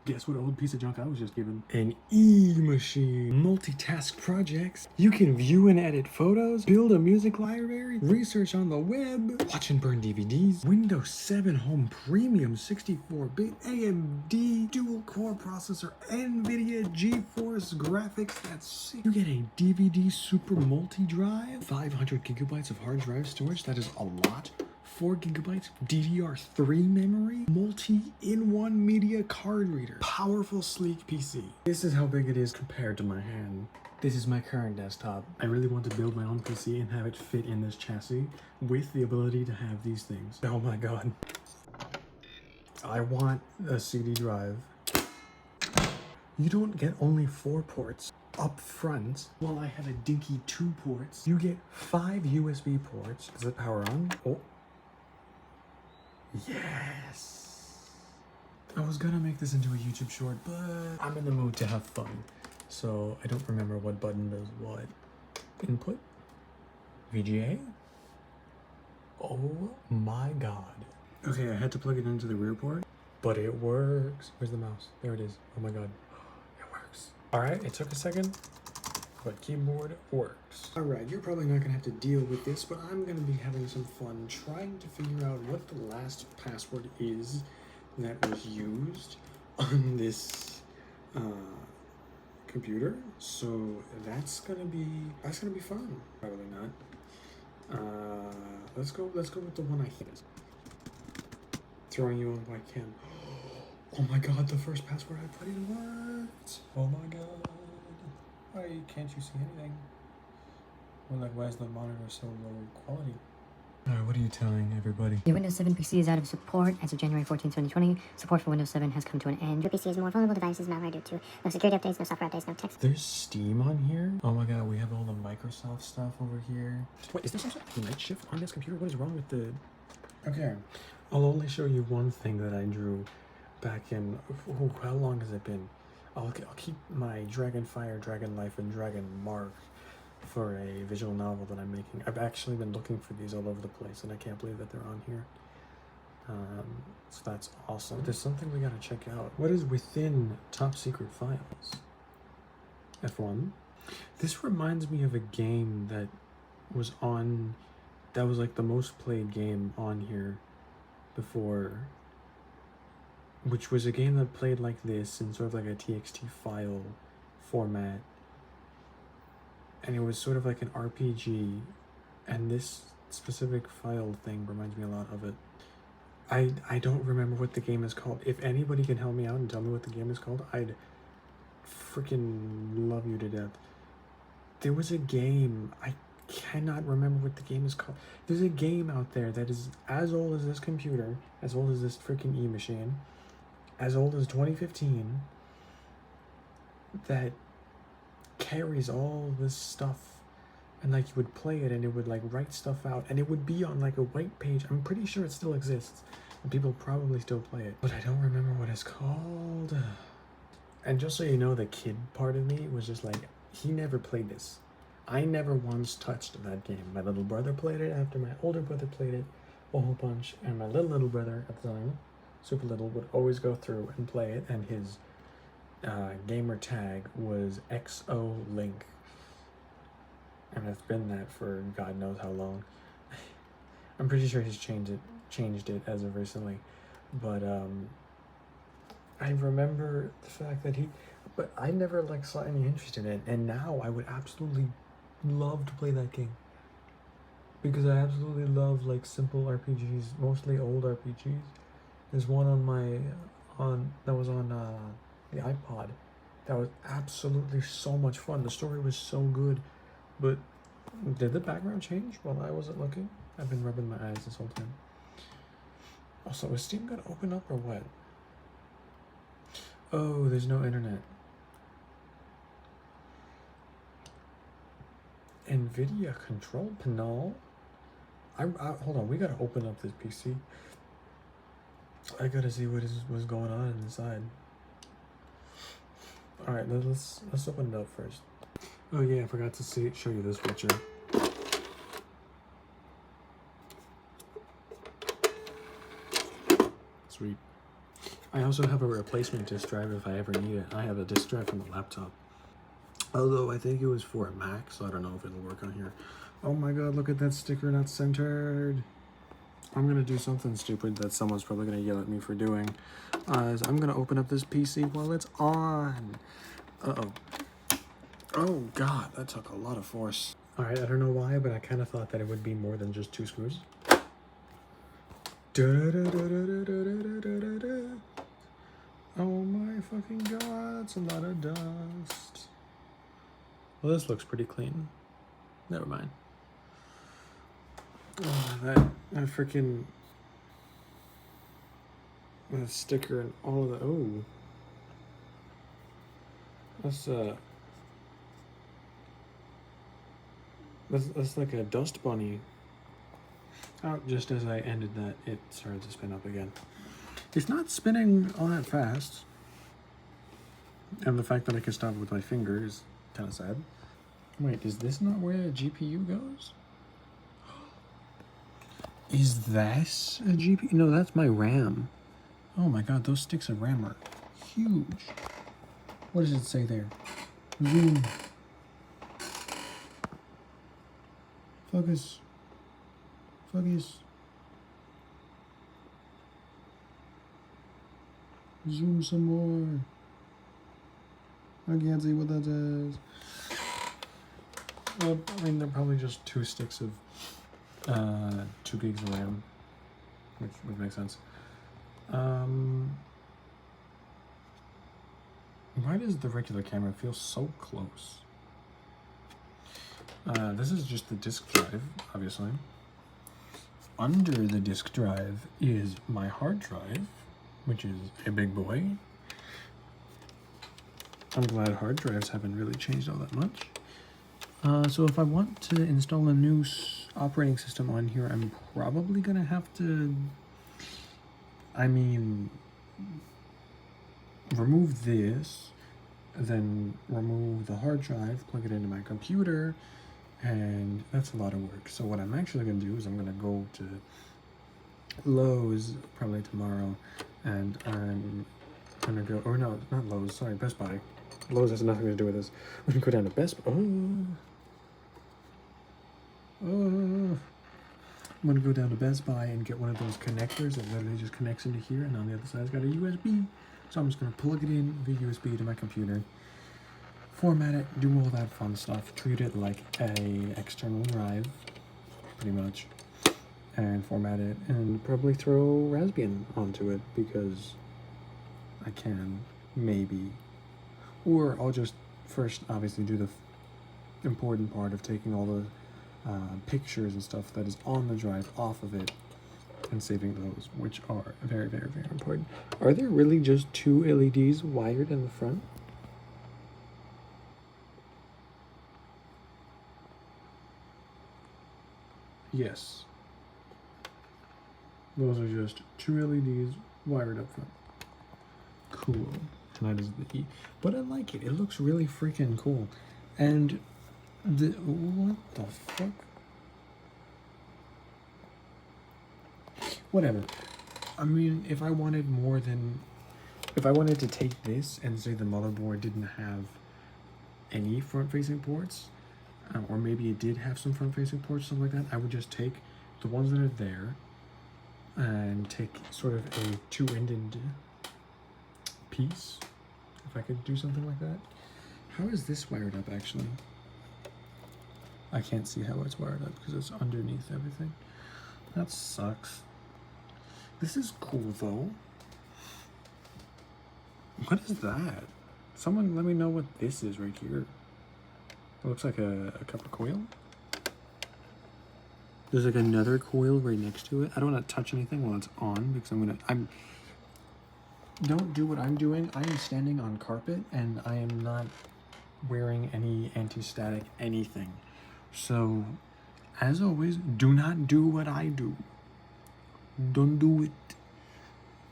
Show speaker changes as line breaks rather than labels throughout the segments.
Guess what old piece of junk I was just given?
An e-machine. Multitask projects. You can view and edit photos, build a music library, research on the web, watch and burn DVDs. Windows 7 Home Premium 64-bit AMD dual-core processor, NVIDIA GeForce graphics. That's sick. You get a DVD super multi-drive, 500 gigabytes of hard drive storage. That is a lot. 4 gigabytes DDR3 memory, multi-in-one media card reader, powerful sleek PC. This is how big it is compared to my hand. This is my current desktop.
I really want to build my own PC and have it fit in this chassis with the ability to have these things.
Oh my god. I want a CD drive. You don't get only 4 ports up front.
Well, I have a dinky 2 ports.
You get 5 USB ports. Does it power on? Oh. Yes!
I was gonna make this into a YouTube short, but
I'm in the mood to have fun, so I don't remember what button does what. Input? VGA? Oh my god.
okay, I had to plug it into the rear port.
But it works. Where's the mouse? There it is. Oh my god. It works. Alright, it took a second, but keyboard works.
Alright, you're probably not gonna have to deal with this, but I'm gonna be having some fun trying to figure out what the last password is that was used on this computer. So that's gonna be fun. Probably not. Let's go with the one I think is. Throwing you on the white cam. Oh my god, the first password I put in worked.
Oh my god. Why can't you see anything? Or like, why is the monitor so low quality? Alright, what are you telling everybody?
Your Windows 7 PC is out of support as of January 14, 2020. Support for Windows 7 has come to an end.
Your PC is more vulnerable devices, malware due to no security updates, no software updates, no text.
There's Steam on here? Oh my god, we have all the Microsoft stuff over here. Wait, is there some sort of night shift on this computer? What is wrong with the...
Okay, I'll only show you one thing that I drew back in... Oh, how long has it been? I'll keep my Dragonfire, Dragon Life, and Dragon Mark for a visual novel that I'm making. I've actually been looking for these all over the place, and I can't believe that they're on here. So that's awesome. There's something we gotta check out. What is within Top Secret Files? F1. This reminds me of a game that was on... That was like the most played game on here before... Which was a game that played like this in sort of like a TXT file format. And it was sort of like an RPG. And this specific file thing reminds me a lot of it. I don't remember what the game is called. If anybody can help me out and tell me what the game is called, I'd freaking love you to death. There was a game, I cannot remember what the game is called. There's a game out there that is as old as this computer, as old as this freaking e-machine, as old as 2015, that carries all this stuff, and like you would play it and it would like write stuff out and it would be on like a white page. I'm pretty sure it still exists and people probably still play it, but I don't remember what it's called. And just so you know, the kid part of me was just like, he never played this. I never once touched that game. My little brother played it after my older brother played it a whole bunch, and my little brother at the time, super little, would always go through and play it, and his gamer tag was XO-Link. And it's been that for God knows how long. I'm pretty sure he's changed it as of recently. But I remember the fact that but I never like saw any interest in it, and now I would absolutely love to play that game. Because I absolutely love like simple RPGs, mostly old RPGs. There's one that was on the iPod that was absolutely so much fun. The story was so good, but did the background change while I wasn't looking? I've been rubbing my eyes this whole time. Also, is Steam gonna open up or what? Oh, there's no internet. NVIDIA control panel. Hold on, we gotta open up this PC. I gotta see what's going on inside. All right, let's open it up first. Oh yeah, I forgot to show you this picture. Sweet. I also have a replacement disk drive if I ever need it. I have a disk drive from the laptop. Although I think it was for a Mac, so I don't know if it'll work on here. Oh my god, look at that sticker not centered. I'm gonna do something stupid that someone's probably gonna yell at me for doing. Is I'm gonna open up this PC while it's on. Uh-oh. Oh god, that took a lot of force. Alright, I don't know why, but I kind of thought that it would be more than just 2 screws. Oh my fucking god, it's a lot of dust. Well, this looks pretty clean. Never mind. Oh, that freaking sticker and all of the that's like a dust bunny. Oh, just as I ended that, it started to spin up again. It's not spinning all that fast. And the fact that I can stop it with my finger is kind of sad. Wait, is this not where the GPU goes? Is that a GPU? No, that's my RAM. Oh my god, those sticks of RAM are huge. What does it say there? Zoom. Focus. Focus. Zoom some more. I can't see what that says. Well, I mean, they're probably just 2 sticks of 2 gigs of RAM, which would make sense. Why does the regular camera feel so close? This is just the disk drive, obviously. Under the disk drive is my hard drive, which is a big boy. I'm glad hard drives haven't really changed all that much. So if I want to install a new operating system on here, I'm probably gonna have to, remove this, then remove the hard drive, plug it into my computer, and that's a lot of work. So what I'm actually gonna do is I'm gonna go to Lowe's probably tomorrow, and I'm gonna go, or no, not Lowe's, sorry, Best Buy. Lowe's has nothing to do with this. We can go down to Best Buy. I'm gonna go down to Best Buy and get one of those connectors that literally just connects into here, and on the other side it's got a USB. So I'm just gonna plug it in via USB to my computer, format it, do all that fun stuff, treat it like a external drive, pretty much, and format it, and probably throw Raspbian onto it because I can, maybe. Or I'll just first obviously do the important part of taking all the pictures and stuff that is on the drive off of it and saving those, which are very, very, very important. Are there really just 2 LEDs wired in the front? Yes. Those are just 2 LEDs wired up front. Cool. And that is the E. But I like it. It looks really freaking cool. And what the fuck? Whatever. I mean, if I wanted to take this and say the motherboard didn't have any front-facing ports, or maybe it did have some front-facing ports, something like that, I would just take the ones that are there and take sort of a 2-ended piece, if I could do something like that. How is this wired up, actually? I can't see how it's wired up because it's underneath everything. That sucks. This is cool, though. What is that? Someone let me know what this is right here. It looks like a copper coil. There's like another coil right next to it. I don't want to touch anything while it's on because don't do what I'm doing. I am standing on carpet and I am not wearing any anti-static anything. So, as always, do not do what I do. Don't do it.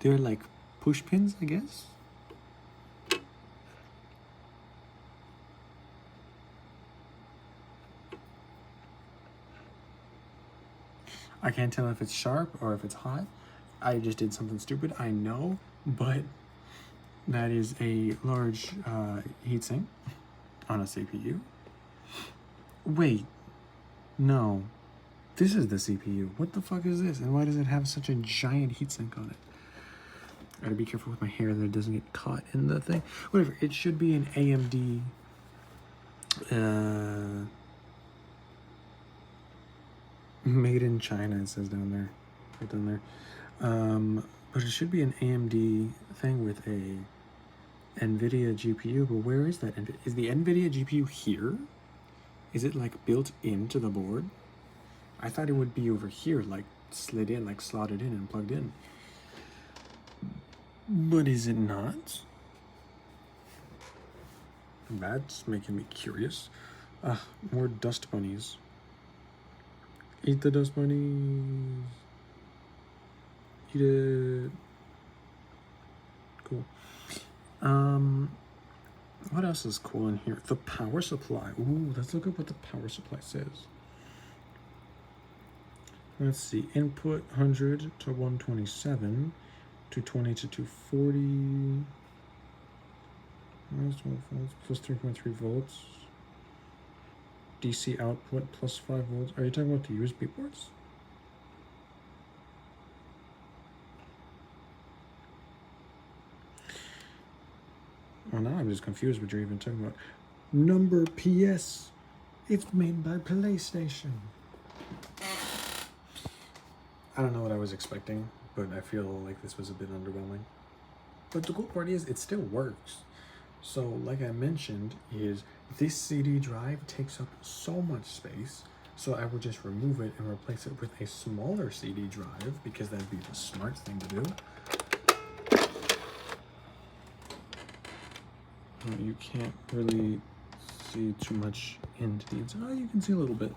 They're like push pins, I guess. I can't tell if it's sharp or if it's hot, I just did something stupid, I know, but that is a large heatsink on a CPU. Wait, no. This is the CPU. What the fuck is this? And why does it have such a giant heatsink on it? I gotta be careful with my hair that it doesn't get caught in the thing. Whatever, it should be an AMD made in China, it says down there. Right down there. But it should be an AMD thing with a NVIDIA GPU, but where is that? Is the NVIDIA GPU here? Is it like built into the board? I thought it would be over here, like slid in, like slotted in and plugged in. But is it not? That's making me curious. More dust bunnies. Eat the dust bunnies. Eat it. Cool. What else is cool in here? The power supply. Ooh, let's look at what the power supply says. Let's see. Input 100 to 127, 220 to 240. Minus 12 volts plus 3.3 volts. DC output plus 5 volts. Are you talking about the USB ports? Well, now I'm just confused what you're even talking about. Number PS. It's made by PlayStation. I don't know what I was expecting, but I feel like this was a bit underwhelming. But the cool part is it still works. So like I mentioned, is this CD drive takes up so much space, so I would just remove it and replace it with a smaller CD drive because that'd be the smart thing to do. You can't really see too much into the inside. Oh, you can see a little bit.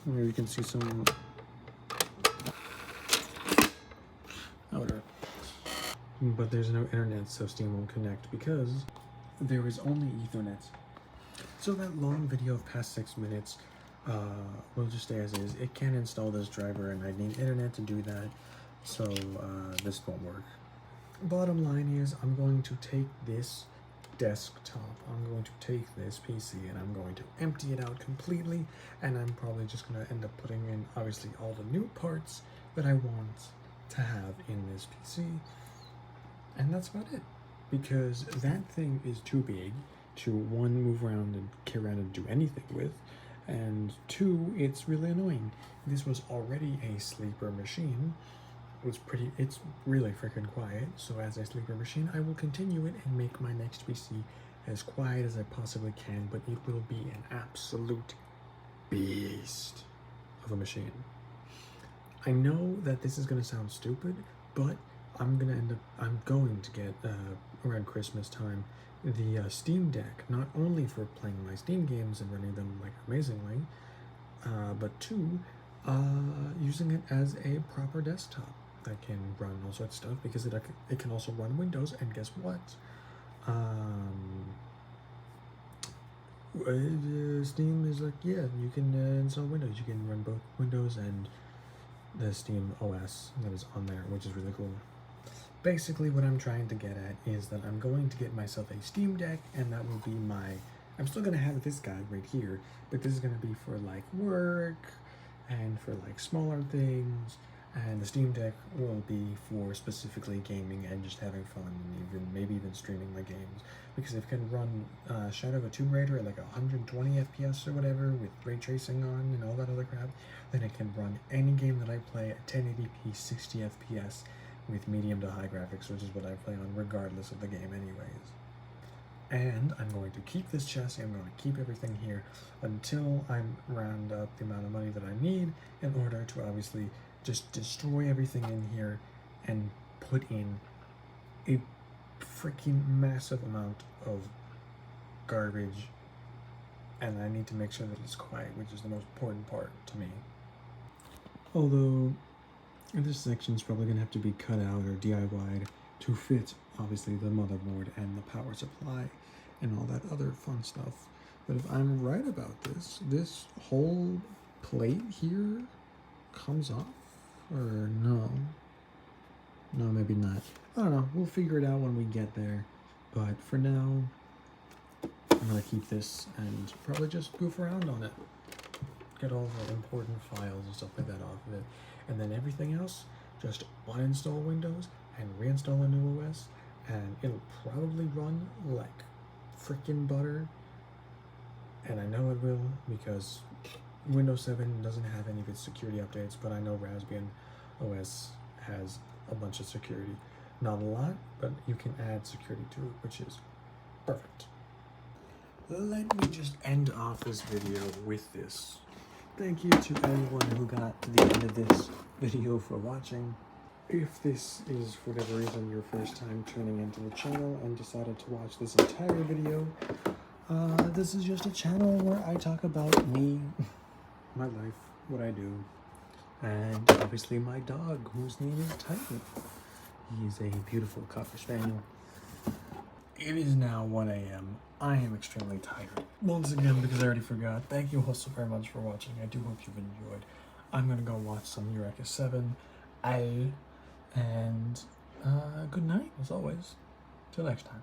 Or you can see some. Oh, whatever. But there's no internet, so Steam won't connect because there is only Ethernet. So that long video of past 6 minutes will just stay as is. It can't install this driver, and I need internet to do that, so this won't work. Bottom line is, I'm going to take this desktop, I'm going to take this PC, and I'm going to empty it out completely, and I'm probably just going to end up putting in, obviously, all the new parts that I want to have in this PC. And that's about it, because that thing is too big to, one, move around and carry around and do anything with, and two, it's really annoying. This was already a sleeper machine. It's really freaking quiet, so as a sleeper machine, I will continue it and make my next PC as quiet as I possibly can, but it will be an absolute beast of a machine. I know that this is going to sound stupid, but I'm going to get, around Christmas time, the Steam Deck, not only for playing my Steam games and running them, like, amazingly, but two, using it as a proper desktop that can run all sorts of stuff, because it can also run Windows, and guess what? Steam is like, yeah, you can install Windows. You can run both Windows and the Steam OS that is on there, which is really cool. Basically, what I'm trying to get at is that I'm going to get myself a Steam Deck, and that will be I'm still going to have this guy right here, but this is going to be for, like, work and for, like, smaller things, and the Steam Deck will be for specifically gaming and just having fun, and maybe even streaming my games, because if it can run Shadow of a Tomb Raider at like 120 FPS or whatever with ray tracing on and all that other crap, then it can run any game that I play at 1080p 60 FPS with medium to high graphics, which is what I play on regardless of the game anyways. And I'm going to keep this chassis, I'm going to keep everything here until I round up the amount of money that I need in order to obviously just destroy everything in here and put in a freaking massive amount of garbage. And I need to make sure that it's quiet, which is the most important part to me. Although this section is probably going to have to be cut out or DIY'd to fit, obviously, the motherboard and the power supply and all that other fun stuff. But if I'm right about this whole plate here comes off, or no?
No, maybe not. I don't know. We'll figure it out when we get there. But for now, I'm gonna keep this and probably just goof around on it.
Get all the important files and stuff like that off of it. And then everything else, just uninstall Windows and reinstall a new OS, and it'll probably run like freaking butter. And I know it will because Windows 7 doesn't have any of its security updates, but I know Raspbian OS has a bunch of security. Not a lot, but you can add security to it, which is perfect.
Let me just end off this video with this. Thank you to anyone who got to the end of this video for watching. If this is, for whatever reason, your first time tuning into the channel and decided to watch this entire video, this is just a channel where I talk about me, my life, what I do, and obviously my dog, whose name is Titan. He's a beautiful Cocker Spaniel. It is now 1 a.m. I am extremely tired. Once again, because I already forgot, thank you all so very much for watching. I do hope you've enjoyed. I'm going to go watch some Eureka 7. And good night, as always. Till next time.